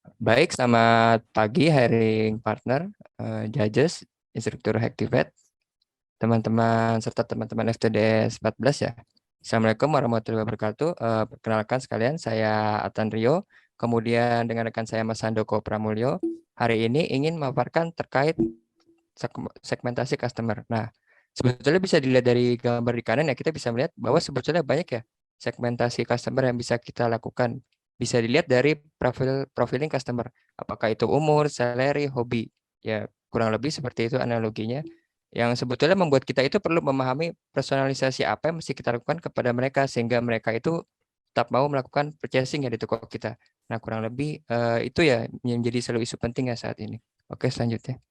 Baik, selamat pagi hiring partner, judges, instruktur Hacktivate, teman-teman serta teman-teman FTDS 14 ya. Assalamualaikum warahmatullahi wabarakatuh. Perkenalkan sekalian, saya Atan Rio, kemudian dengan rekan saya Mas Handoko Pramulyo. Hari ini ingin memaparkan terkait segmentasi customer. Nah, sebetulnya bisa dilihat dari gambar di kanan ya, kita bisa melihat bahwa sebetulnya banyak ya segmentasi customer yang bisa kita lakukan. Bisa dilihat dari profiling customer, apakah itu umur, salary, hobi. Ya, kurang lebih seperti itu analoginya. Yang sebetulnya membuat kita itu perlu memahami personalisasi apa yang mesti kita lakukan kepada mereka sehingga mereka itu tetap mau melakukan purchasing ya di toko kita. Nah, kurang lebih itu ya yang menjadi selalu isu penting ya saat ini. Oke, selanjutnya.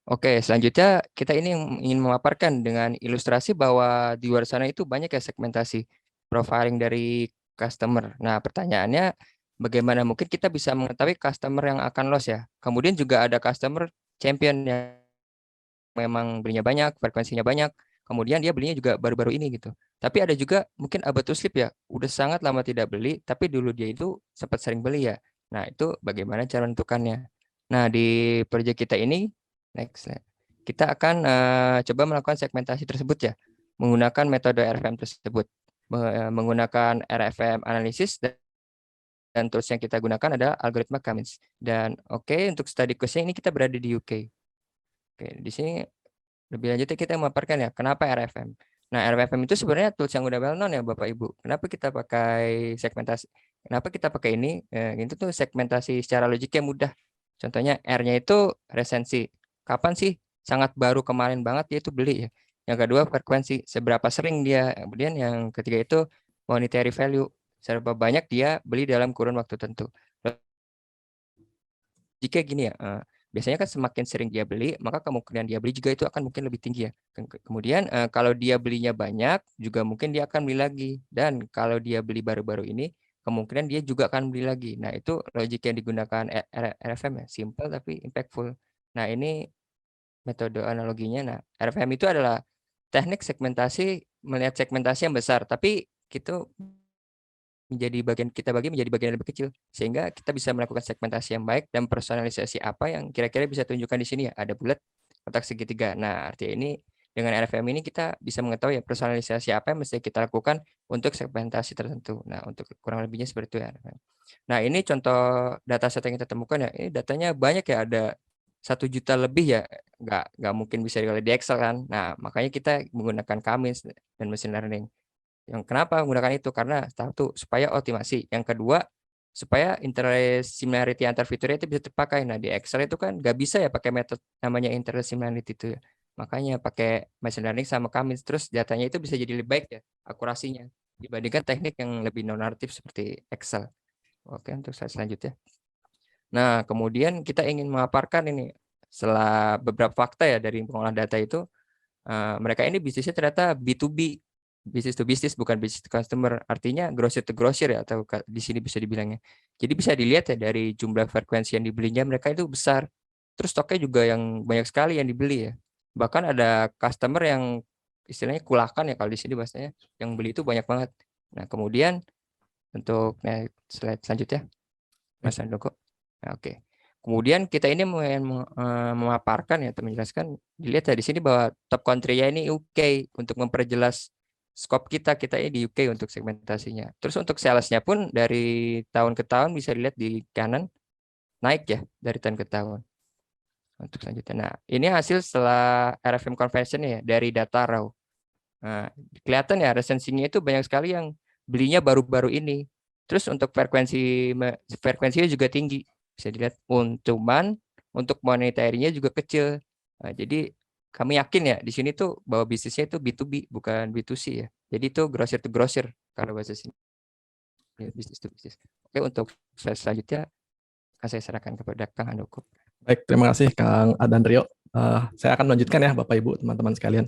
Oke, selanjutnya kita ini ingin memaparkan dengan ilustrasi bahwa di luar sana itu banyak ya segmentasi profiling dari customer. Nah, pertanyaannya bagaimana mungkin kita bisa mengetahui customer yang akan loss ya. Kemudian juga ada customer champion yang memang belinya banyak, frekuensinya banyak. Kemudian dia belinya juga baru-baru ini gitu. Tapi ada juga mungkin about to sleep ya, udah sangat lama tidak beli, tapi dulu dia itu sempat sering beli ya. Nah, itu bagaimana cara menentukannya. Nah, di proyek kita ini, next, kita akan coba melakukan segmentasi tersebut ya, menggunakan metode RFM tersebut. Menggunakan RFM analisis dan tools yang kita gunakan adalah algoritma Cummins. Dan oke, untuk study course ini kita berada di UK. Oke, di sini lebih lanjutnya kita memaparkan ya, kenapa RFM. Nah, RFM itu sebenarnya tools yang udah well known ya Bapak Ibu. Kenapa kita pakai segmentasi? Kenapa kita pakai ini? Itu tuh segmentasi secara logiknya mudah. Contohnya R-nya itu resensi. Kapan sih sangat baru kemarin banget dia itu beli ya. Yang kedua frekuensi, seberapa sering dia. Kemudian yang ketiga itu monetary value. Seberapa banyak dia beli dalam kurun waktu tertentu. Jika gini ya, biasanya kan semakin sering dia beli, maka kemungkinan dia beli juga itu akan mungkin lebih tinggi ya. Kemudian kalau dia belinya banyak, juga mungkin dia akan beli lagi. Dan kalau dia beli baru-baru ini, kemungkinan dia juga akan beli lagi. Nah, itu logik yang digunakan RFM ya, simple tapi impactful. Nah, ini metode analoginya. Nah, RFM itu adalah teknik segmentasi, melihat segmentasi yang besar, tapi kita kita bagi menjadi bagian yang lebih kecil sehingga kita bisa melakukan segmentasi yang baik dan personalisasi apa yang kira-kira bisa tunjukkan di sini ya, ada bulat, kotak segitiga. Nah, artinya ini dengan RFM ini kita bisa mengetahui ya personalisasi apa yang mesti kita lakukan untuk segmentasi tertentu. Nah, untuk kurang lebihnya seperti itu ya. Nah, ini contoh dataset yang kita temukan ya. Ini datanya banyak ya, ada 1 juta lebih ya. Nggak mungkin bisa dilihat di Excel kan. Nah, makanya kita menggunakan Kamis dan machine learning. Yang kenapa menggunakan itu? Karena satu supaya optimasi. Yang kedua supaya interest similarity antar fiturnya itu bisa terpakai. Nah, di Excel itu kan nggak bisa ya pakai metode namanya interest similarity itu ya. Makanya pakai machine learning sama kami terus datanya itu bisa jadi lebih baik ya akurasinya dibandingkan teknik yang lebih non-native seperti Excel. Oke, untuk slide selanjutnya. Nah, kemudian kita ingin memaparkan ini setelah beberapa fakta ya dari pengolah data itu, mereka ini bisnisnya ternyata B2B, business to business bukan business to customer. Artinya grocer to grocer ya atau di sini bisa dibilangnya. Jadi bisa dilihat ya dari jumlah frekuensi yang dibelinya mereka itu besar. Terus stoknya juga yang banyak sekali yang dibeli ya. Bahkan ada customer yang istilahnya kulakan ya kalau di sini bahasanya, yang beli itu banyak banget. Nah, kemudian untuk slide selanjutnya. Baik. Mas Handoko. Nah, oke. Kemudian kita ini memaparkan ya atau menjelaskan, dilihat ya di sini bahwa top country-nya ini UK untuk memperjelas skop kita ini di UK untuk segmentasinya. Terus untuk salesnya pun dari tahun ke tahun bisa dilihat di kanan naik ya dari tahun ke tahun. Untuk selanjutnya. Nah, ini hasil setelah RFM conversion ya dari data raw. Nah, kelihatan ya resensinya itu banyak sekali yang belinya baru-baru ini. Terus untuk frekuensinya juga tinggi. Bisa dilihat cuman untuk monetary-nya juga kecil. Nah, jadi kami yakin ya di sini tuh bahwa bisnisnya itu B2B bukan B2C ya. Jadi itu grocer to grocer kalau bahasa sini. Ya, bisnis to bisnis. Oke, untuk slide selanjutnya saya serahkan kepada Kang Handoko. Baik, terima kasih Kang Adan Rio. Saya akan melanjutkan ya Bapak Ibu, teman-teman sekalian.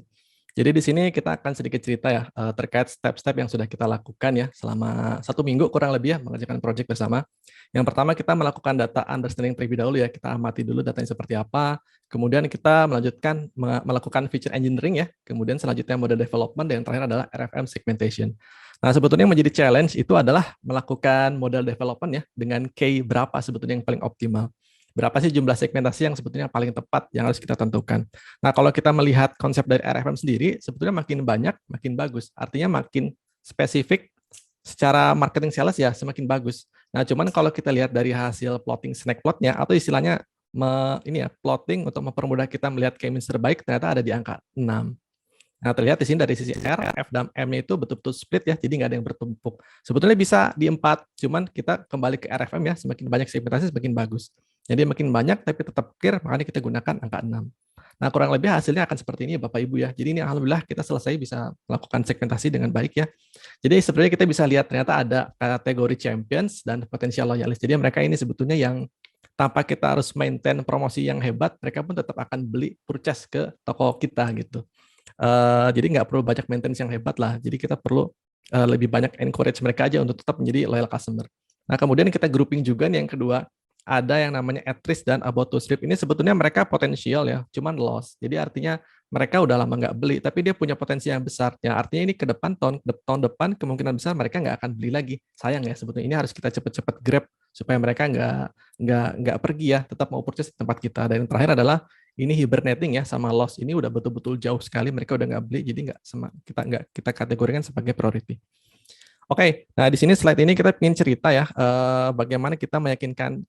Jadi di sini kita akan sedikit cerita ya terkait step-step yang sudah kita lakukan ya selama 1 minggu kurang lebih ya mengerjakan project bersama. Yang pertama kita melakukan data understanding terlebih dahulu ya, kita amati dulu datanya seperti apa. Kemudian kita melanjutkan melakukan feature engineering ya. Kemudian selanjutnya model development dan yang terakhir adalah RFM segmentation. Nah sebetulnya yang menjadi challenge itu adalah melakukan model development ya dengan key berapa sebetulnya yang paling optimal. Berapa sih jumlah segmentasi yang sebetulnya paling tepat yang harus kita tentukan. Nah, kalau kita melihat konsep dari RFM sendiri, sebetulnya makin banyak, makin bagus. Artinya makin spesifik secara marketing sales ya semakin bagus. Nah, cuman kalau kita lihat dari hasil plotting snack plotnya atau istilahnya ini ya plotting untuk mempermudah kita melihat key-means terbaik ternyata ada di angka 6. Nah, terlihat di sini dari sisi R, F, dan M-nya itu betul-betul split ya, jadi nggak ada yang bertumpuk. Sebetulnya bisa di 4, cuman kita kembali ke RFM ya, semakin banyak segmentasi semakin bagus. Jadi makin banyak tapi tetap clear, makanya kita gunakan angka 6. Nah, kurang lebih hasilnya akan seperti ini ya Bapak Ibu ya. Jadi ini alhamdulillah kita selesai bisa melakukan segmentasi dengan baik ya. Jadi sebenarnya kita bisa lihat ternyata ada kategori champions dan potensial loyalis. Jadi mereka ini sebetulnya yang tanpa kita harus maintain promosi yang hebat, mereka pun tetap akan beli purchase ke toko kita gitu. Jadi nggak perlu banyak maintenance yang hebat lah. Jadi kita perlu lebih banyak encourage mereka aja untuk tetap menjadi loyal customer. Nah, kemudian kita grouping juga nih yang kedua, ada yang namanya at risk dan about to slip. Ini sebetulnya mereka potensial ya, cuman loss. Jadi artinya mereka udah lama nggak beli, tapi dia punya potensi yang besar. Ya artinya ini ke depan tahun depan kemungkinan besar mereka nggak akan beli lagi. Sayang ya sebetulnya ini harus kita cepat-cepat grab supaya mereka nggak pergi ya, tetap mau purchase di tempat kita. Dan yang terakhir adalah ini hibernating ya sama loss, ini udah betul-betul jauh sekali, mereka udah nggak beli, jadi nggak kita kategorikan sebagai priority. Oke, nah di sini slide ini kita ingin cerita ya bagaimana kita meyakinkan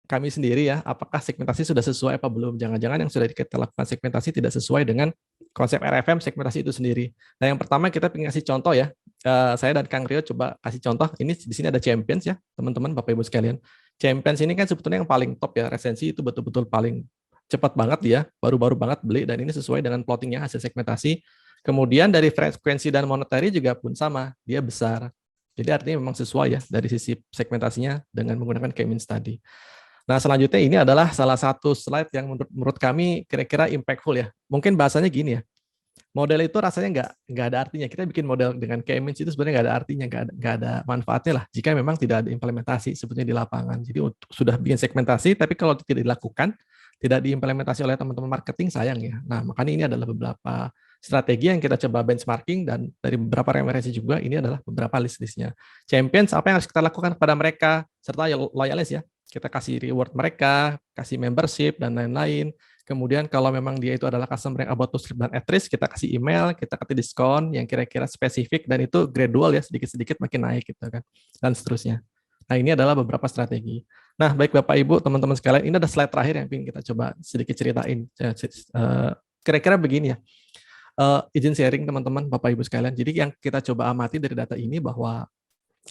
kami sendiri ya apakah segmentasi sudah sesuai apa belum. Jangan-jangan yang sudah kita lakukan segmentasi tidak sesuai dengan konsep RFM segmentasi itu sendiri. Nah yang pertama kita ingin kasih contoh ya. Saya dan Kang Rio coba kasih contoh. Ini di sini ada champions ya teman-teman Bapak Ibu sekalian. Champions ini kan sebetulnya yang paling top ya, resensi itu betul-betul paling cepat banget dia, baru-baru banget beli, dan ini sesuai dengan plottingnya hasil segmentasi. Kemudian dari frekuensi dan monetary juga pun sama, dia besar. Jadi artinya memang sesuai ya dari sisi segmentasinya dengan menggunakan K-means tadi. Nah selanjutnya ini adalah salah satu slide yang menurut kami kira-kira impactful ya. Mungkin bahasanya gini ya, model itu rasanya nggak ada artinya. Kita bikin model dengan K-means itu sebenarnya nggak ada artinya, nggak ada manfaatnya lah jika memang tidak ada implementasi sebetulnya di lapangan. Jadi sudah bikin segmentasi, tapi kalau tidak dilakukan, tidak diimplementasi oleh teman-teman marketing, sayang ya. Nah, makanya ini adalah beberapa strategi yang kita coba benchmarking, dan dari beberapa referensi juga, ini adalah beberapa list-listnya. Champions, apa yang harus kita lakukan kepada mereka, serta loyalis ya. Kita kasih reward mereka, kasih membership, dan lain-lain. Kemudian kalau memang dia itu adalah customer yang about to slip dan at risk, kita kasih email, kita kasih diskon yang kira-kira spesifik, dan itu gradual ya, sedikit-sedikit makin naik gitu kan, dan seterusnya. Nah, ini adalah beberapa strategi. Nah, baik Bapak Ibu, teman-teman sekalian, ini ada slide terakhir yang ingin kita coba sedikit ceritain. Kira-kira begini ya, izin sharing teman-teman, Bapak Ibu sekalian. Jadi yang kita coba amati dari data ini bahwa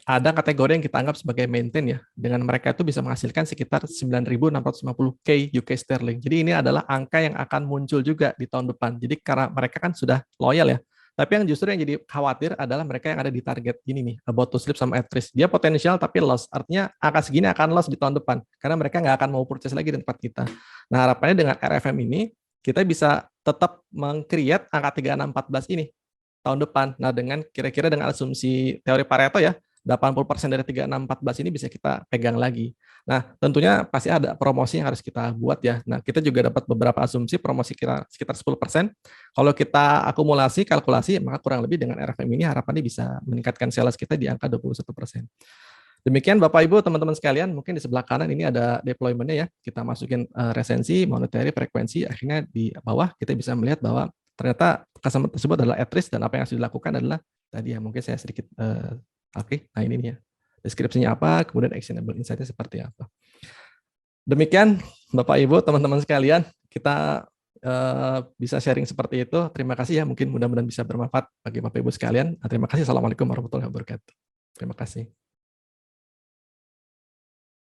ada kategori yang kita anggap sebagai maintain ya. Dengan mereka itu bisa menghasilkan sekitar 9.650K UK sterling. Jadi ini adalah angka yang akan muncul juga di tahun depan. Jadi karena mereka kan sudah loyal ya. Tapi yang justru yang jadi khawatir adalah mereka yang ada di target ini nih, about to slip sama at risk. Dia potensial tapi loss. Artinya angka segini akan loss di tahun depan. Karena mereka nggak akan mau purchase lagi di tempat kita. Nah harapannya dengan RFM ini, kita bisa tetap meng-create angka 3614 ini tahun depan. Nah dengan kira-kira dengan asumsi teori Pareto ya, 80% dari 3614 ini bisa kita pegang lagi. Nah, tentunya pasti ada promosi yang harus kita buat ya. Nah, kita juga dapat beberapa asumsi promosi kita sekitar 10%. Kalau kita akumulasi, kalkulasi, maka kurang lebih dengan RFM ini harapannya bisa meningkatkan sales kita di angka 21%. Demikian Bapak Ibu, teman-teman sekalian, mungkin di sebelah kanan ini ada deployment-nya ya. Kita masukin resensi, monetary, frekuensi, akhirnya di bawah kita bisa melihat bahwa ternyata customer tersebut adalah at risk, dan apa yang harus dilakukan adalah tadi ya, mungkin saya sedikit Oke, nah ini nih ya. Deskripsinya apa, kemudian actionable insight-nya seperti apa. Demikian Bapak Ibu, teman-teman sekalian, kita bisa sharing seperti itu. Terima kasih ya, mungkin mudah-mudahan bisa bermanfaat bagi Bapak Ibu sekalian. Terima kasih. Assalamualaikum warahmatullahi wabarakatuh. Terima kasih.